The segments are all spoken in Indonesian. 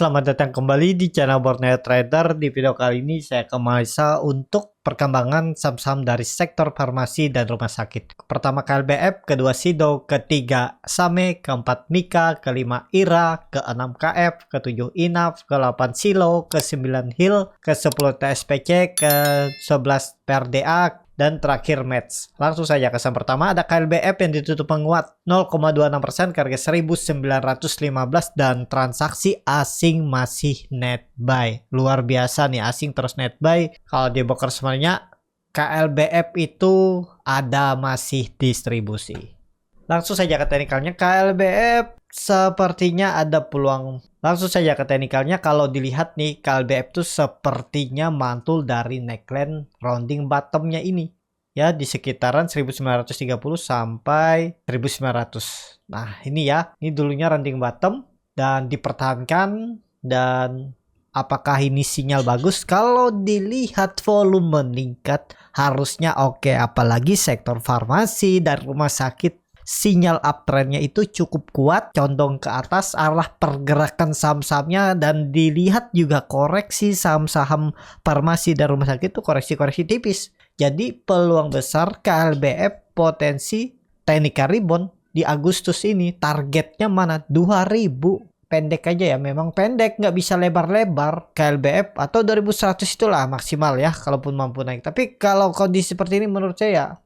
selamat datang kembali di channel Borneo Trader. Di video kali ini saya akan menganalisa untuk perkembangan saham-saham dari sektor farmasi dan rumah sakit. Pertama KLBF, kedua SIDO, ketiga SAME, keempat MIKA, kelima IRA, keenam KF, ketujuh INAF, ke-8 SILO, ke-9 HIL, ke-10 TSPC, ke-11 PRDA, dan terakhir METS. Langsung saja ke saham pertama, ada KLBF yang ditutup menguat 0,26% ke harga 1915 dan transaksi asing masih net buy. Luar biasa nih, asing terus net buy. Kalau di broker semuanya KLBF itu ada masih distribusi. Langsung saja ke teknikalnya, KLBF sepertinya ada peluang. Langsung saja ke teknikalnya, kalau dilihat nih KLBF itu sepertinya mantul dari neckline rounding bottomnya ini. Ya, di sekitaran 1930 sampai 1900. Nah, ini ya, ini dulunya rounding bottom dan dipertahankan. Dan apakah ini sinyal bagus? Kalau dilihat volume meningkat harusnya oke, apalagi sektor farmasi dan rumah sakit. Sinyal uptrendnya itu cukup kuat, condong ke atas arah pergerakan saham-sahamnya, dan dilihat juga koreksi saham-saham farmasi dan rumah sakit itu koreksi-koreksi tipis. Jadi peluang besar KLBF potensi technical rebound di Agustus ini. Targetnya mana? 2000. Pendek aja ya, memang pendek, nggak bisa lebar-lebar KLBF, atau 2100 itulah maksimal ya kalaupun mampu naik. Tapi kalau kondisi seperti ini menurut saya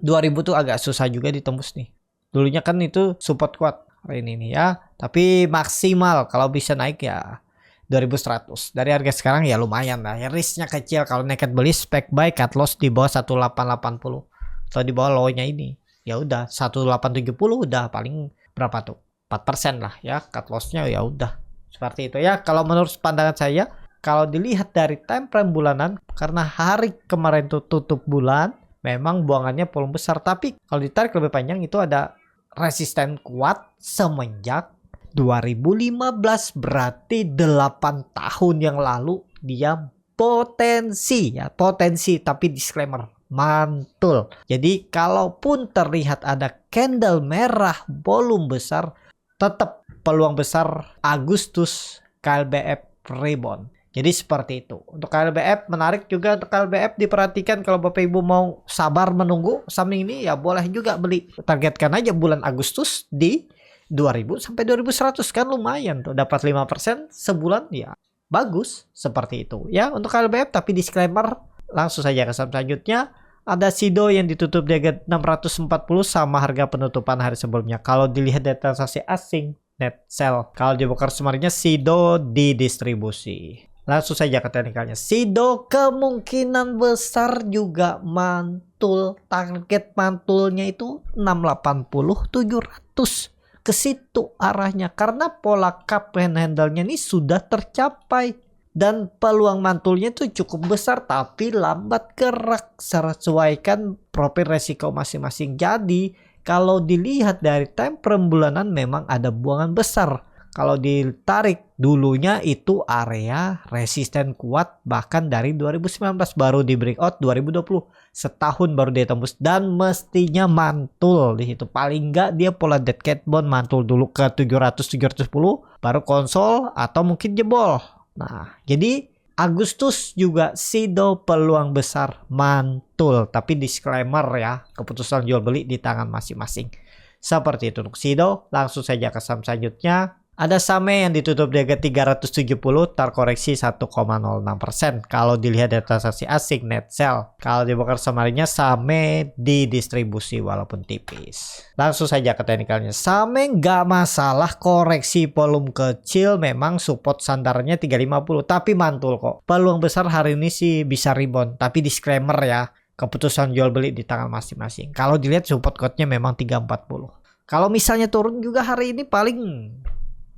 2000 tuh agak susah juga ditembus nih. Dulunya kan itu support kuat hari ini nih ya. Tapi maksimal kalau bisa naik ya 2100. Dari harga sekarang ya lumayan lah. Ya, risknya kecil kalau nekat beli, spek buy, cut loss di bawah 1880. Atau di bawah low-nya ini. Ya udah 1870 udah paling berapa tuh? 4% lah ya cut loss-nya, ya udah. Seperti itu ya. Kalau menurut pandangan saya, kalau dilihat dari time frame bulanan, karena hari kemarin tuh tutup bulan, memang buangannya volume besar. Tapi kalau ditarik lebih panjang itu ada resisten kuat semenjak 2015, berarti 8 tahun yang lalu dia potensi ya, potensi, tapi disclaimer mantul. Jadi kalaupun terlihat ada candle merah volume besar, tetap peluang besar Agustus KLBF rebound. Jadi seperti itu. Untuk KLBF menarik juga. Untuk KLBF diperhatikan kalau Bapak Ibu mau sabar menunggu saham ini ya boleh juga beli. Targetkan aja bulan Agustus di 2000 sampai 2100, kan lumayan tuh, dapat 5% sebulan ya. Bagus seperti itu ya untuk KLBF. Tapi disclaimer, langsung saja ke saham selanjutnya. Ada SIDO yang ditutup di harga 640 sama harga penutupan hari sebelumnya. Kalau dilihat dari transaksi asing net sell, kalau di broker semuanya SIDO didistribusi. Langsung saja ke teknikalnya. SIDO kemungkinan besar juga mantul. Target mantulnya itu 680 700. Ke situ arahnya. Karena pola cup and handle-nya ini sudah tercapai. Dan peluang mantulnya itu cukup besar, tapi lambat gerak. Sesuaikan profil resiko masing-masing. Jadi kalau dilihat dari time frame bulanan memang ada buangan besar. Kalau ditarik dulunya itu area resisten kuat, bahkan dari 2019 baru di breakout 2020. Setahun baru dia tembus dan mestinya mantul di situ. Paling enggak dia pola dead cat bond mantul dulu ke 700 710 baru konsol atau mungkin jebol. Nah, jadi Agustus juga SIDO peluang besar mantul, tapi disclaimer ya, keputusan jual beli di tangan masing-masing. Seperti itu untuk SIDO. Langsung saja ke saham selanjutnya. Ada SAME yang ditutup di harga 370, terkoreksi 1,06%. Kalau dilihat dari transaksi asing net sell. Kalau di broker samarinnya SAME didistribusi walaupun tipis. Langsung saja ke teknikalnya. SAME nggak masalah koreksi volume kecil, memang support sandarnya 350, tapi mantul kok. Peluang besar hari ini sih bisa rebound, tapi disclaimer ya, keputusan jual beli di tangan masing-masing. Kalau dilihat support code-nya memang 340. Kalau misalnya turun juga hari ini paling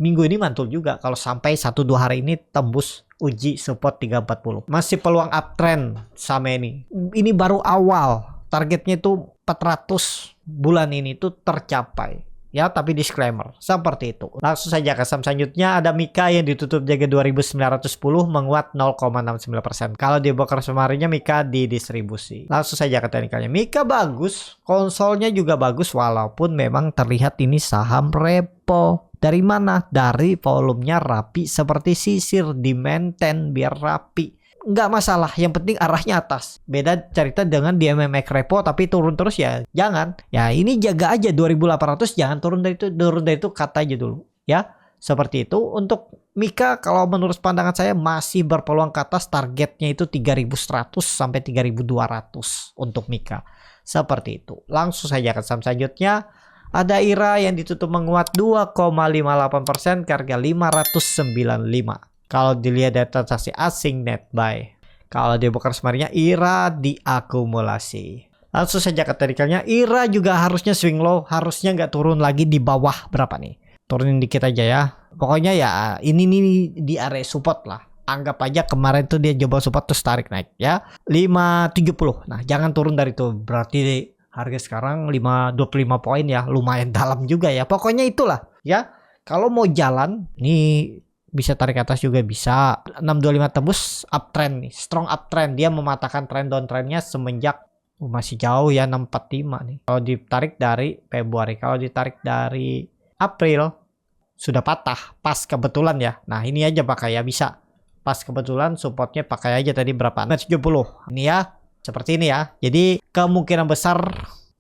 minggu ini mantul juga kalau sampai 1-2 hari ini tembus uji support 340. Masih peluang uptrend SAME ini. Ini baru awal. Targetnya itu 400 bulan ini tuh tercapai. ya, tapi disclaimer seperti itu. Langsung saja ke saham selanjutnya, ada Mika yang ditutup jaga 2910 menguat 0,69%. Kalau di broker sumarinya Mika di distribusi. Langsung saja ke teknikalnya. Mika bagus, konsolnya juga bagus walaupun memang terlihat ini saham repo. Dari mana? Dari volumenya rapi seperti sisir, di maintain biar rapi. Nggak masalah, yang penting arahnya atas. Beda cerita dengan di MMX repo tapi turun terus ya jangan. Ya ini jaga aja 2800, jangan turun dari itu cut aja dulu ya. Seperti itu. Untuk Mika kalau menurut pandangan saya masih berpeluang ke atas, targetnya itu 3100 sampai 3200 untuk Mika. Seperti itu. Langsung saja ke saham selanjutnya. Ada IRA yang ditutup menguat 2,58% ke harga 595. Kalau dilihat dari transaksi asing net buy. Kalau di broker sumarinya IRA diakumulasi. Langsung saja ke teknikalnya. IRA juga harusnya swing low. Harusnya nggak turun lagi di bawah berapa nih. Turunin dikit aja ya. Pokoknya ya ini nih di area support lah. Anggap aja kemarin tuh dia coba support terus tarik naik ya. 570. Nah jangan turun dari itu. Berarti harga sekarang 525 poin ya. Lumayan dalam juga ya. Pokoknya itulah ya. Kalau mau jalan nih. Bisa tarik atas juga bisa. 625 tembus uptrend nih. Strong uptrend. Dia mematahkan trend downtrendnya semenjak masih jauh ya 645 nih. Kalau ditarik dari Februari. Kalau ditarik dari April sudah patah. Pas kebetulan ya. Nah ini aja pakai ya bisa. Pas kebetulan supportnya pakai aja tadi berapa? 70. Ini ya. Seperti ini ya. Jadi kemungkinan besar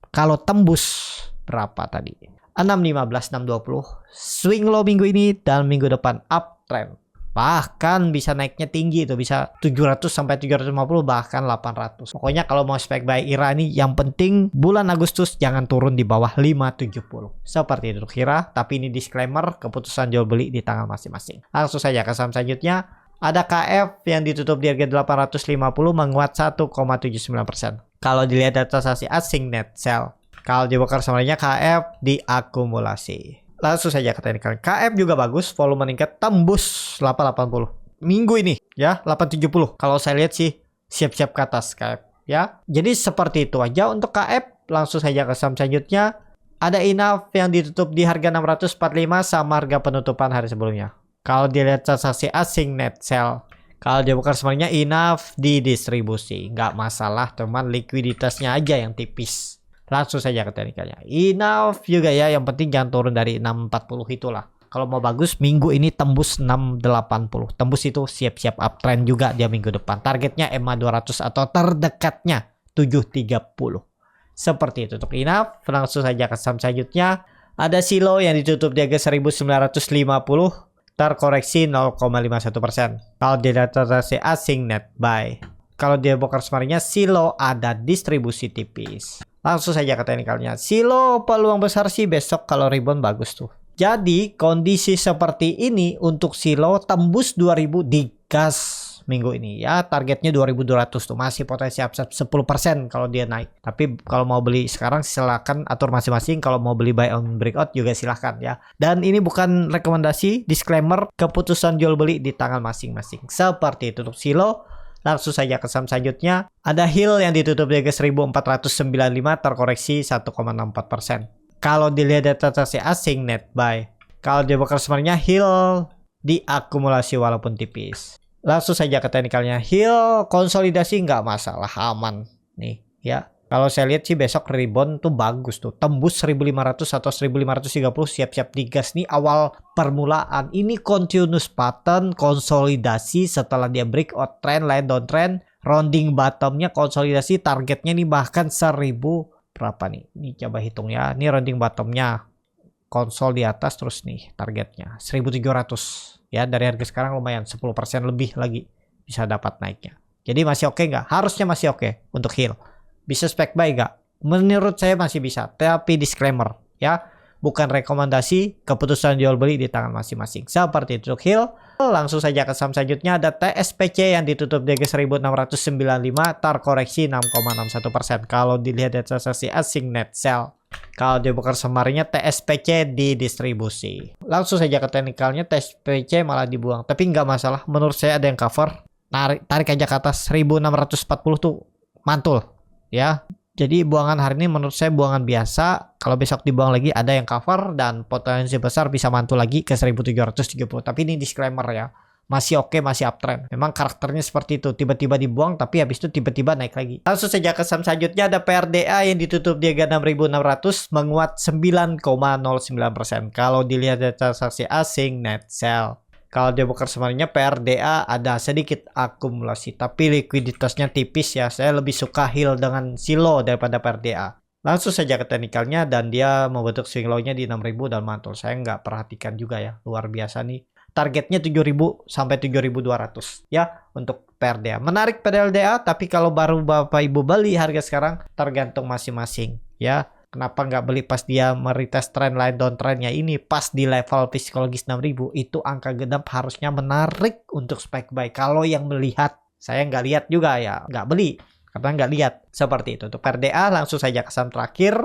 kalau tembus berapa tadi? 615, 620. Swing low minggu ini dan minggu depan uptrend. Bahkan bisa naiknya tinggi itu, bisa 700 sampai 750 bahkan 800. Pokoknya kalau mau spek buy IRA ini yang penting bulan Agustus jangan turun di bawah 570. Seperti itu IRA, tapi ini disclaimer, keputusan jual beli di tangan masing-masing. Langsung saja ke saham selanjutnya. Ada KF yang ditutup di harga 850 menguat 1,79%. Kalau dilihat dari transaksi asing net sell. Kalau di broker sumarinya KF diakumulasi. Langsung saja ke teknikal. KF juga bagus, volume meningkat tembus 880. Minggu ini ya 870. Kalau saya lihat sih siap-siap ke atas KF ya. Jadi seperti itu aja untuk KF. Langsung saja ke saham selanjutnya. Ada INAF yang ditutup di harga 645 sama harga penutupan hari sebelumnya. Kalau dilihat transaksi asing net sell. Kalau di broker sumarinya INAF di distribusi. Nggak masalah, teman, likuiditasnya aja yang tipis. Langsung saja ke teknikalnya. Enough juga ya. Yang penting jangan turun dari 640 itulah. Kalau mau bagus minggu ini tembus 680. Tembus itu siap-siap uptrend juga dia minggu depan. Targetnya EMA 200 atau terdekatnya 730. Seperti itu untuk Enough. Langsung saja ke saham selanjutnya. Ada Silo yang ditutup di harga 1950. Terkoreksi 0,51%. Kalau di data asing net buy. Kalau di broker sumarinya Silo ada distribusi tipis. Langsung saja ke teknikalnya. Silo peluang besar sih besok kalau rebound bagus tuh. Jadi kondisi seperti ini untuk Silo tembus 2000 digas minggu ini ya. Targetnya 2200 tuh. Masih potensi upside 10% kalau dia naik. Tapi kalau mau beli sekarang silakan atur masing-masing. Kalau mau beli buy on breakout juga silahkan ya. Dan ini bukan rekomendasi, disclaimer, keputusan jual beli di tangan masing-masing. Seperti itu untuk Silo. Langsung saja ke saham selanjutnya. Ada Hill yang ditutup di harga 1495 terkoreksi 1,64%. Kalau dilihat dari transaksi asing net buy. Kalau di broker sumarinya Hill diakumulasi walaupun tipis. Langsung saja ke teknikalnya. Hill konsolidasi nggak masalah, aman nih ya. Kalau saya lihat sih besok rebound tuh bagus tuh. Tembus 1500 atau 1530 siap-siap digas nih awal permulaan. Ini continuous pattern konsolidasi setelah dia breakout trend, line downtrend, rounding bottomnya konsolidasi, targetnya nih bahkan 1000 berapa nih? Ini coba hitung ya. Ini rounding bottomnya konsol di atas terus nih targetnya 1700 ya. Dari harga sekarang lumayan 10% lebih lagi bisa dapat naiknya. Jadi masih oke nggak? Harusnya masih oke untuk Hill. Bisa spek buy gak? Menurut saya masih bisa. Tapi disclaimer ya. Bukan rekomendasi, keputusan jual beli di tangan masing-masing. Seperti itu Hill. Langsung saja ke saham selanjutnya. Ada TSPC yang ditutup di 1695. Terkoreksi 6,61%. Kalau dilihat dari transaksi asing net sell. Kalau di broker sumarinya TSPC di distribusi. Langsung saja ke teknikalnya. TSPC malah dibuang. Tapi nggak masalah. Menurut saya ada yang cover. Tarik aja ke atas 1640 tuh mantul. Ya, Jadi buangan hari ini menurut saya buangan biasa. Kalau besok dibuang lagi ada yang cover dan potensi besar bisa mantul lagi ke 1730. Tapi ini disclaimer ya. Masih oke, masih uptrend. Memang karakternya seperti itu. Tiba-tiba dibuang tapi habis itu tiba-tiba naik lagi. Langsung saja ke saham selanjutnya ada PRDA yang ditutup di harga 6.600 menguat 9,09%. Kalau dilihat dari transaksi asing net sell. Kalau di broker sebenarnya PRDA ada sedikit akumulasi, tapi likuiditasnya tipis ya. Saya lebih suka HIL dengan silo daripada PRDA. Langsung saja ke teknikalnya dan dia membentuk swing low-nya di 6.000 dan mantul. Saya nggak perhatikan juga ya, luar biasa nih. Targetnya 7.000 sampai 7.200 ya untuk PRDA. Menarik PLDA, tapi kalau baru Bapak Ibu beli harga sekarang tergantung masing-masing ya. Kenapa nggak beli pas dia meretest trendline downtrendnya ini pas di level psikologis 6.000 itu angka genap harusnya menarik untuk spike buy. Kalau yang melihat, saya nggak lihat juga ya nggak beli karena nggak lihat seperti itu. Untuk PRDA langsung saja ke saham terakhir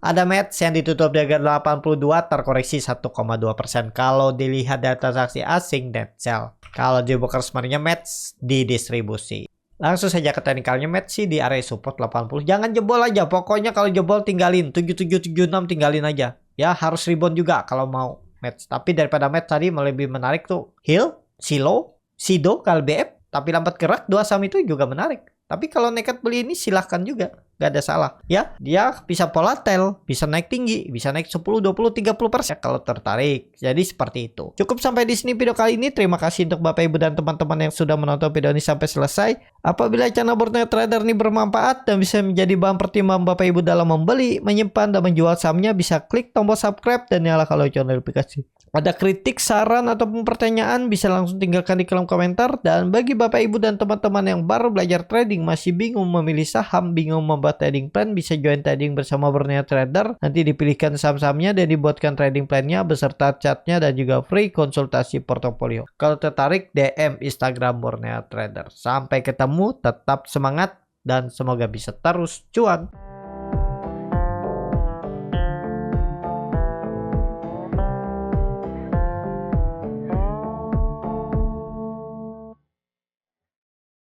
ada METS yang ditutup di harga 82 terkoreksi 1,2%. Kalau dilihat dari transaksi asing net sell. Kalau di broker sebenarnya METS didistribusi. Langsung saja ke teknikalnya METS sih di area support 80. Jangan jebol aja. Pokoknya kalau jebol tinggalin. 7776 tinggalin aja. Ya harus rebound juga kalau mau METS. Tapi daripada METS tadi lebih menarik tuh HIL, SILO, SIDO, KLBF. Tapi lambat gerak dua saham itu juga menarik. Tapi kalau nekat beli ini silahkan juga. Gak ada salah. Ya, dia bisa volatile, bisa naik tinggi, bisa naik 10, 20, 30% kalau tertarik. Jadi seperti itu. Cukup sampai di sini video kali ini. Terima kasih untuk Bapak Ibu dan teman-teman yang sudah menonton video ini sampai selesai. Apabila channel Borneo Trader ini bermanfaat dan bisa menjadi bahan pertimbangan Bapak Ibu dalam membeli, menyimpan, dan menjual sahamnya, bisa klik tombol subscribe dan nyalakan lonceng notifikasi. Ada kritik, saran, ataupun pertanyaan bisa langsung tinggalkan di kolom komentar. Dan bagi Bapak Ibu dan teman-teman yang baru belajar trading, masih bingung memilih saham, bingung membuat trading plan, bisa join trading bersama Borneo Trader. Nanti dipilihkan saham-sahamnya dan dibuatkan trading plannya beserta chartnya dan juga free konsultasi portofolio. Kalau tertarik, DM Instagram Borneo Trader. Sampai ketemu, tetap semangat dan semoga bisa terus cuan.